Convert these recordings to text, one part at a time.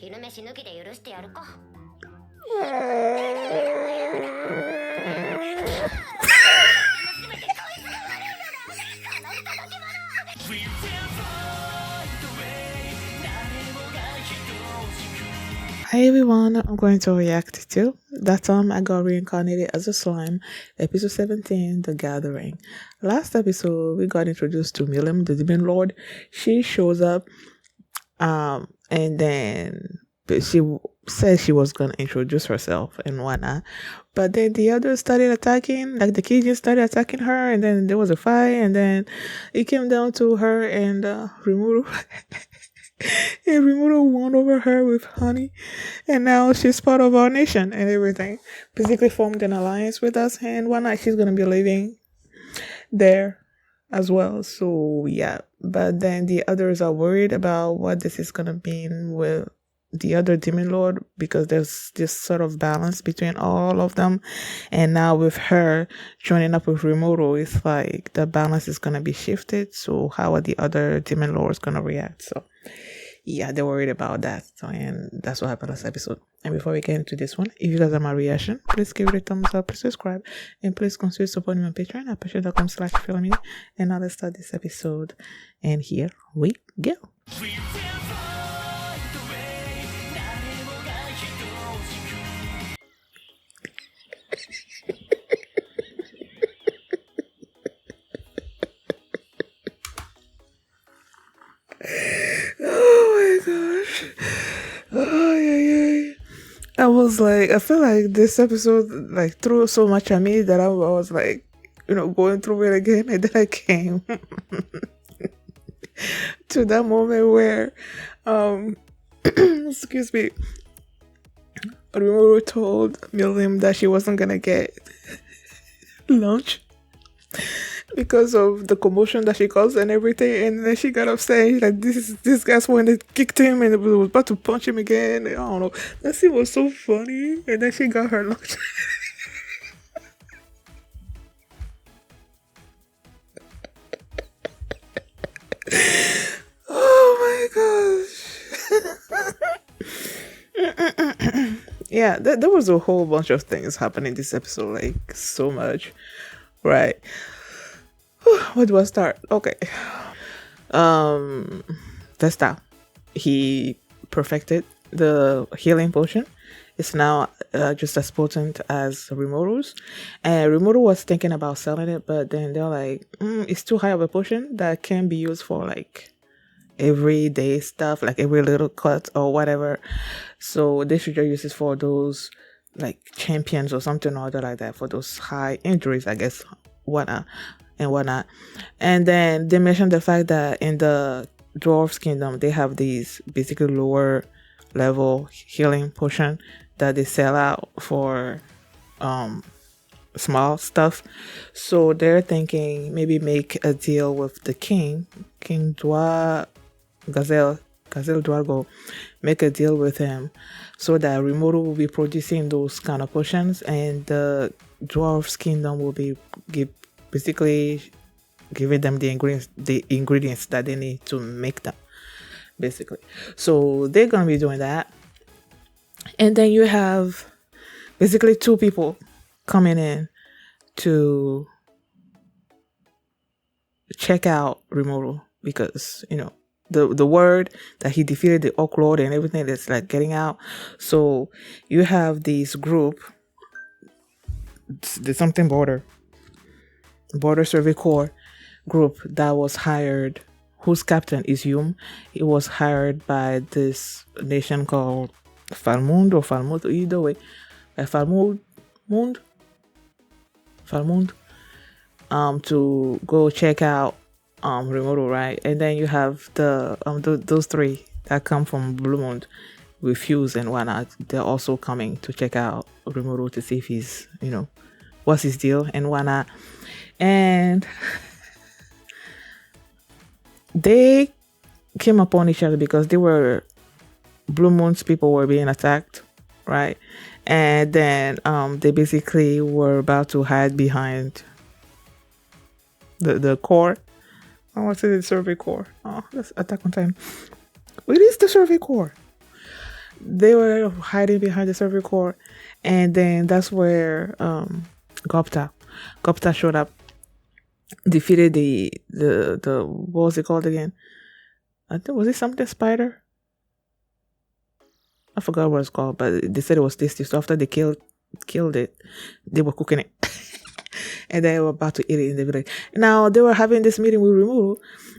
Hi everyone, I'm going to react to That Time I Got Reincarnated as a Slime, episode 17, The Gathering. Last episode, we got introduced to Milim, the Demon Lord. She shows up, and then she said she was going to introduce herself and whatnot. But then the others started attacking, like the Cajuns started attacking her, and then there was a fight, and then it came down to her and Rimuru. And Rimuru won over her with honey, and now she's part of our nation and everything. Basically formed an alliance with us, and one night she's gonna be living there as well. So yeah, but then the others are worried about what this is gonna mean with the other demon lord, because there's this sort of balance between all of them, and now with her joining up with Rimuru, it's like the balance is gonna be shifted. So how are the other demon lords gonna react? So yeah, they're worried about that. So, and that's what happened last episode. And before we get into this one, if you guys have my reaction, please give it a thumbs up, please subscribe, and please consider supporting me on Patreon at patreon.com/filmini. And now let's start this episode. And here we go. Oh my gosh. Oh yeah. I was like, I feel like this episode like threw so much at me that I was like, going through it again, and then I came to that moment where excuse me, Rimuru told Milim that she wasn't gonna get lunch because of the commotion that she caused and everything, and then she got upset. Like this guy's one that kicked him and was about to punch him again. I don't know. That scene was so funny. And then she got her lunch. Oh my gosh. Yeah, there was a whole bunch of things happening this episode, like so much, right? Where do I start? Okay. Testa. He perfected the healing potion. It's now just as potent as Rimuru's. And Rimuru was thinking about selling it, but then they're like, it's too high of a potion that can be used for like everyday stuff, like every little cut or whatever. So they should just use it for those like champions or something or other like that, for those high injuries, I guess, whatnot. And then they mentioned the fact that in the dwarf's kingdom they have these basically lower level healing potion that they sell out for small stuff. So they're thinking maybe make a deal with the King Gazelle Dwargo, make a deal with him so that Rimuru will be producing those kind of potions, and the dwarf's kingdom will be basically giving them the ingredients that they need to make them, basically. So they're gonna be doing that. And then you have basically two people coming in to check out Rimuru, because the word that he defeated the Orc Lord and everything that's like getting out. So you have this group, the something border survey corps group that was hired, whose captain is Yum. It was hired by this nation called Falmund or Falmut, either way, Falmund, to go check out Rimuru, right? And then you have the those three that come from Blue Moon with Fuse and whatnot. They're also coming to check out Rimuru to see if he's, what's his deal and whatnot. And they came upon each other because they were Blue Moon's people were being attacked, right? And then they basically were about to hide behind the core. I want to say the survey core. Oh, that's Attack on Titan. It is the survey core. they were hiding behind the server core, and then that's where Gupta Gupta showed up, defeated the what was it called again? I think was it something spider? I forgot what it's called, but they said it was tasty. So after they killed it, they were cooking it. And they were about to eat it in the village. Now they were having this meeting with Rimuru,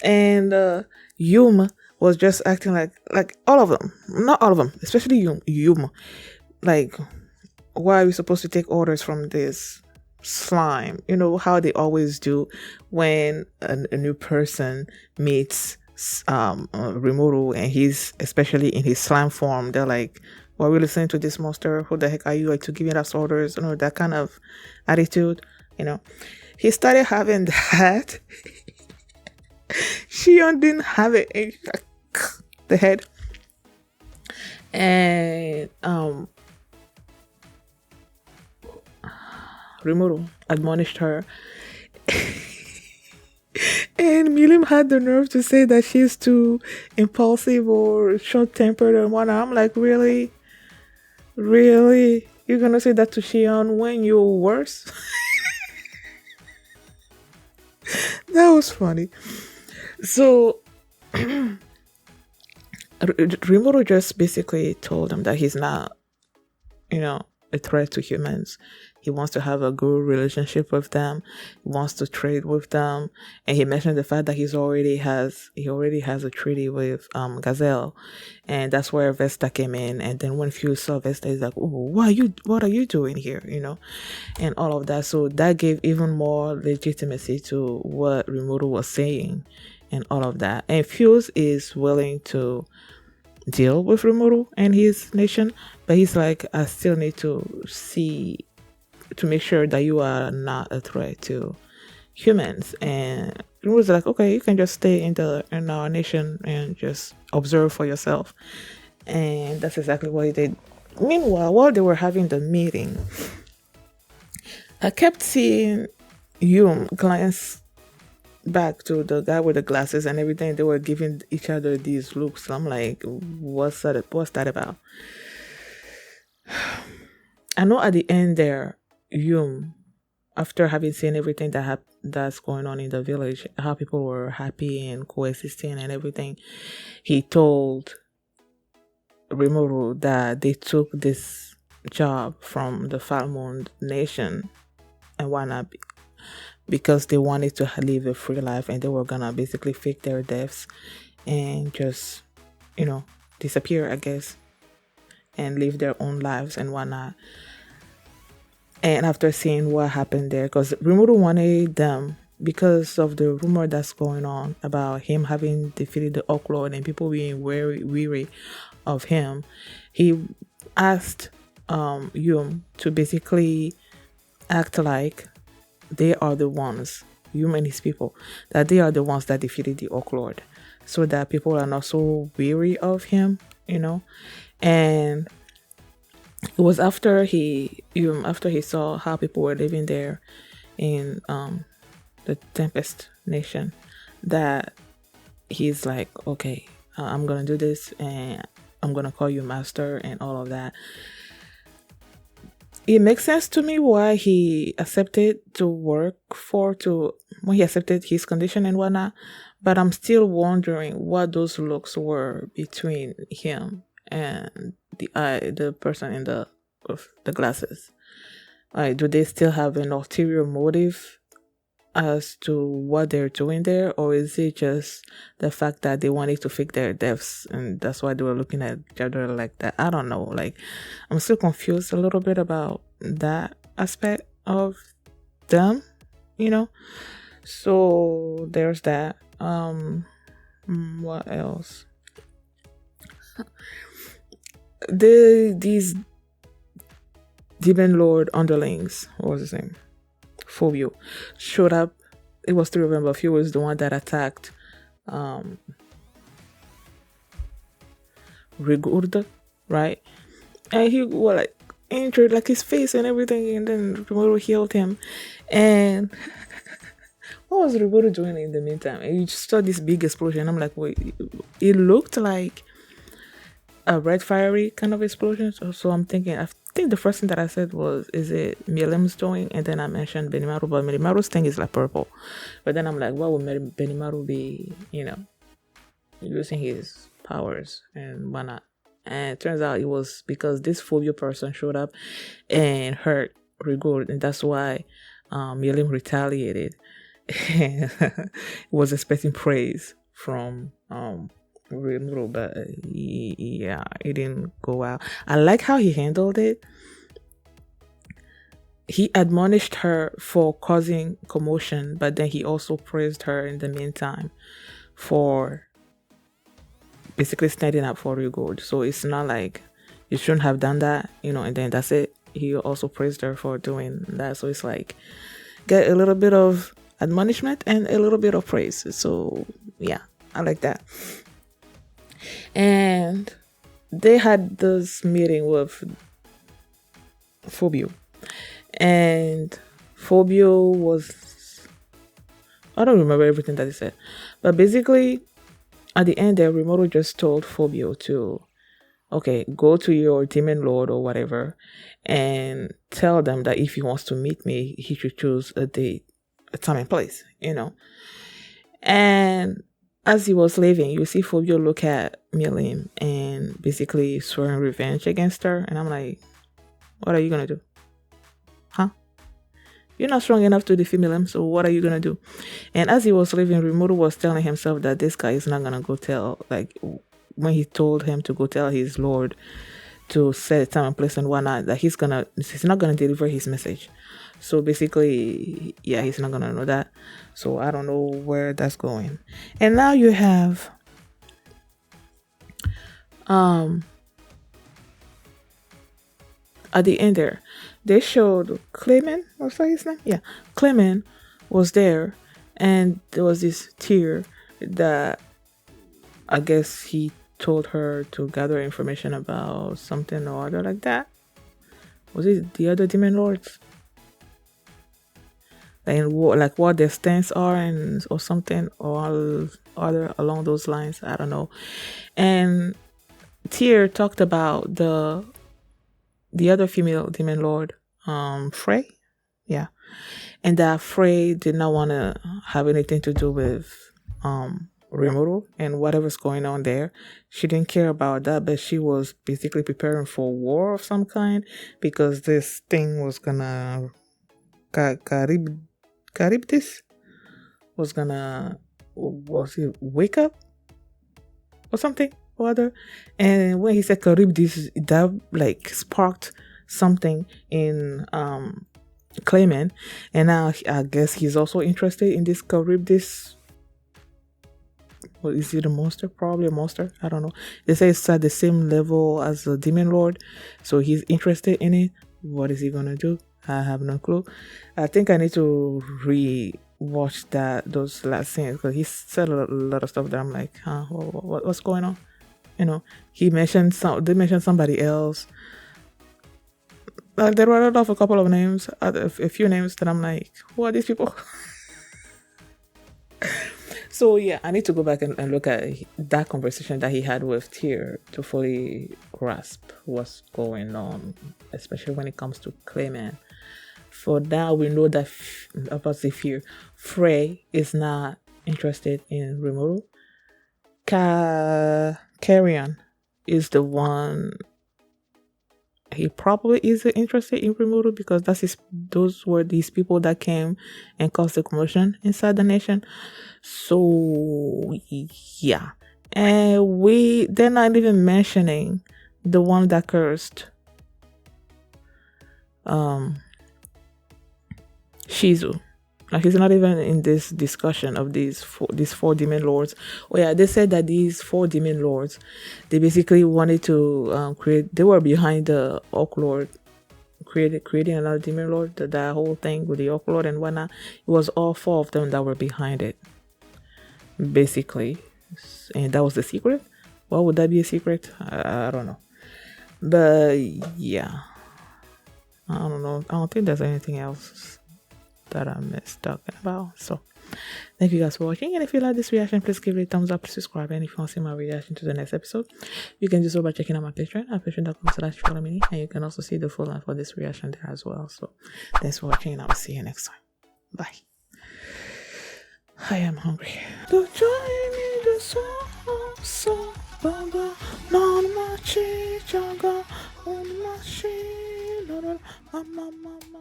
and Yum was just acting like all of them, not all of them, especially Yum, like, why are we supposed to take orders from this slime? You know how they always do when a new person meets Rimuru, and he's especially in his slime form. They're like, "Why are we listening to this monster? Who the heck are you? Like to giving us orders?" You know, that kind of attitude. You know, he started having that. Shion didn't have it. And like, the head, and Rimuru admonished her. And Milim had the nerve to say that she's too impulsive or short-tempered and whatnot. I'm like, really? Really? You're gonna say that to Shion when you're worse? That was funny. So Rimuru just basically told him that he's not, you know, a threat to humans. He wants to have a good relationship with them. He wants to trade with them, and he mentioned the fact that he already has a treaty with Gazelle, and that's where Vesta came in. And then when Fuse saw Vesta, he's like, "Oh, what are you doing here?" You know, and all of that. So that gave even more legitimacy to what Rimuru was saying, and all of that. And Fuse is willing to deal with Rimuru and his nation, but he's like, I still need to make sure that you are not a threat to humans. And Rimuru's like, okay, you can just stay in our nation and just observe for yourself. And that's exactly what he did. Meanwhile, while they were having the meeting, I kept seeing Yum glance back to the guy with the glasses and everything. They were giving each other these looks. I'm like, what's that about? I know at the end there, Yum, after having seen everything that's going on in the village, how people were happy and coexisting and everything, he told Rimuru that they took this job from the Falmond nation and whatnot because they wanted to live a free life, and they were gonna basically fake their deaths and just, you know, disappear, I guess, and live their own lives and whatnot. And after seeing what happened there, because Rimuru wanted them, because of the rumor that's going on about him having defeated the Oak Lord and people being weary of him, he asked Yum to basically act like they are the ones, Yum and his people, that they are the ones that defeated the Oak Lord, so that people are not so weary of him, you know. And it was after he saw how people were living there in the Tempest Nation that he's like, okay, I'm gonna do this, and I'm gonna call you master and all of that. It makes sense to me why he accepted to when he accepted his condition and whatnot, but I'm still wondering what those looks were between him and the person with the glasses. Do they still have an ulterior motive as to what they're doing there, or is it just the fact that they wanted to fake their deaths and that's why they were looking at each other like that? I don't know. Like, I'm still confused a little bit about that aspect of them, you know. So there's that. What else? These Demon Lord underlings, what was his name? Phobio, showed up. It was 3 of them, but Phobio was the one that attacked Rigurd, right? And he was like injured, like his face and everything, and then Rimuru healed him. And what was Rimuru doing in the meantime? And you just saw this big explosion. I'm like, wait, it looked like a red fiery kind of explosion. So I'm thinking, I think the first thing that I said was, is it Milim's doing? And then I mentioned Benimaru, but Benimaru's thing is like purple. But then I'm like, what would Benimaru be, using his powers and whatnot? And it turns out it was because this phobia person showed up and hurt Rigord, and that's why Milim retaliated and was expecting praise from Rimuru, but yeah, it didn't go out. I like how he handled it. He admonished her for causing commotion, but then he also praised her in the meantime for basically standing up for Rigord. So it's not like you shouldn't have done that, and then that's it. He also praised her for doing that. So it's like, get a little bit of admonishment and a little bit of praise. So yeah, I like that. And they had this meeting with Phobio. And Phobio was, I don't remember everything that he said. But basically, at the end there, Rimuru just told Phobio to, okay, go to your demon lord or whatever and tell them that if he wants to meet me, he should choose a date, a time and place, And as he was leaving, you see Phobio look at Milim and basically swearing revenge against her. And I'm like, what are you going to do? Huh? You're not strong enough to defeat Milim, so what are you going to do? And as he was leaving, Rimuru was telling himself that this guy is not going to go tell, like, when he told him to go tell his lord to set time and place and whatnot, that he's not gonna deliver his message. So basically, yeah, he's not gonna know that. So I don't know where that's going. And now you have at the end there, they showed Clement, what's that his name? Yeah, Clement was there, and there was this tear that I guess he told her to gather information about something or other like that. Was it the other demon lords? And what their stance are and or something or other along those lines. I don't know. And Tyr talked about the other female demon lord, Frey. Yeah. And that Frey did not want to have anything to do with Rimuru and whatever's going on there. She didn't care about that, but she was basically preparing for war of some kind because this thing was gonna Charybdis was gonna wake up or something or other. And when he said Charybdis, that like sparked something in Clement, and now I guess he's also interested in this Charybdis. Well, is it a monster? Probably a monster. I don't know. They say it's at the same level as the demon lord, so he's interested in it. What is he gonna do? I have no clue. I think I need to re-watch those last scenes because he said a lot of stuff that I'm like, huh, what's going on? He mentioned they mentioned somebody else. They wrote off a couple of names, a few names that I'm like, who are these people? So yeah, I need to go back and look at that conversation that he had with Tyr to fully grasp what's going on, especially when it comes to Clement. For now, we know that about the fear, Frey is not interested in Rimuru. Carrion is the one. He probably is interested in Rimuru because those were these people that came and caused the commotion inside the nation. So yeah, and they're not even mentioning the one that cursed Shizu. Like he's not even in this discussion of these four demon lords. Oh yeah, they said that these 4 demon lords, they basically wanted to create. They were behind the Orc Lord creating another demon lord. That whole thing with the Orc Lord and whatnot. It was all 4 of them that were behind it, basically, and that was the secret. Why would that be a secret? I don't know, but yeah, I don't know. I don't think there's anything else that I missed talking about. So Thank you guys for watching. And if you like this reaction, please give it a thumbs up, subscribe. And if you want to see my reaction to the next episode, you can do so by checking out my Patreon at patreon.com/follow-me. And you can also see the full line for this reaction there as well. So thanks for watching, and I will see you next time. Bye. I am hungry. The joy me the so baba non ma chi chaga on ma chi no mama